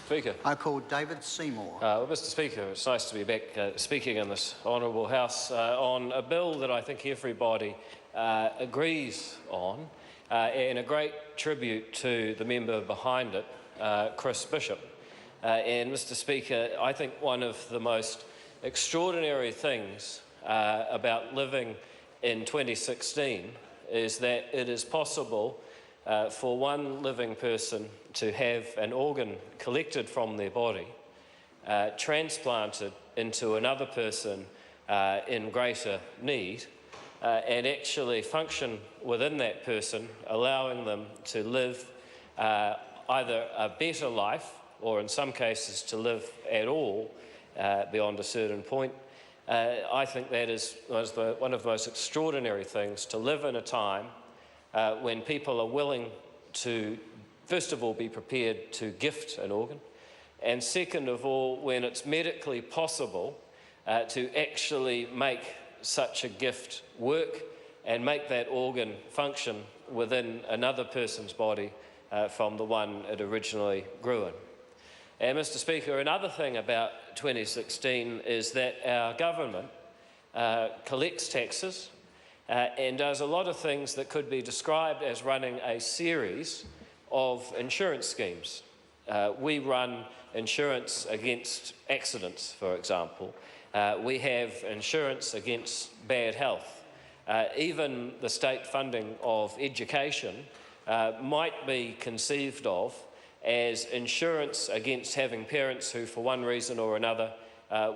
Speaker. I call David Seymour. Well, Mr. Speaker, it's nice to be back speaking in this honourable House on a bill that I think everybody agrees on, and a great tribute to the member behind it, Chris Bishop. And, Mr. Speaker, I think one of the most extraordinary things about living in 2016 is that it is possible for one living person to have an organ collected from their body, transplanted into another person in greater need, and actually function within that person, allowing them to live either a better life or in some cases to live at all beyond a certain point. I think that is one of the most extraordinary things, to live in a time when people are willing to, first of all, be prepared to gift an organ, and second of all, when it's medically possible to actually make such a gift work and make that organ function within another person's body from the one it originally grew in. And, Mr. Speaker, another thing about 2016 is that our government collects taxes and does a lot of things that could be described as running a series of insurance schemes. We run insurance against accidents, for example. We have insurance against bad health. Even the state funding of education might be conceived of as insurance against having parents who, for one reason or another,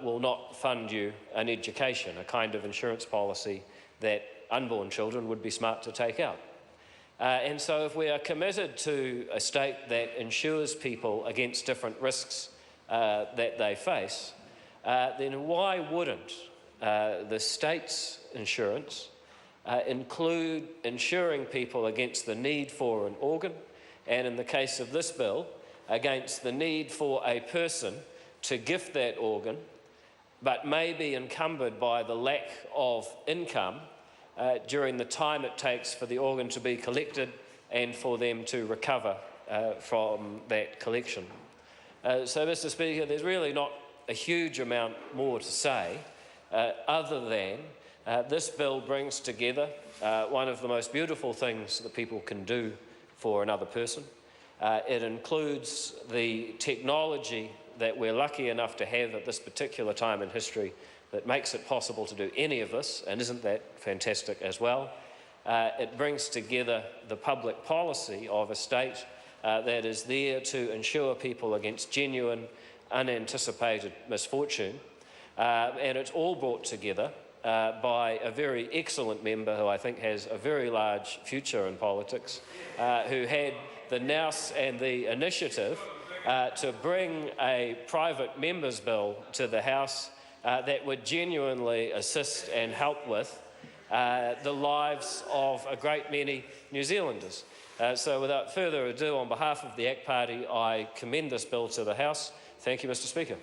will not fund you an education, a kind of insurance policy that unborn children would be smart to take out. And so if we are committed to a state that insures people against different risks that they face, then why wouldn't the state's insurance include insuring people against the need for an organ, and in the case of this bill, against the need for a person to gift that organ, but may be encumbered by the lack of income during the time it takes for the organ to be collected and for them to recover from that collection. So, Mr. Speaker, there's really not a huge amount more to say other than this bill brings together one of the most beautiful things that people can do for another person. It includes the technology that we're lucky enough to have at this particular time in history that makes it possible to do any of this, and isn't that fantastic as well? It brings together the public policy of a state that is there to insure people against genuine, unanticipated misfortune, and it's all brought together by a very excellent member who I think has a very large future in politics, who had the nous and the initiative to bring a private member's bill to the House that would genuinely assist and help with the lives of a great many New Zealanders. So without further ado, on behalf of the ACT Party, I commend this bill to the House. Thank you, Mr. Speaker.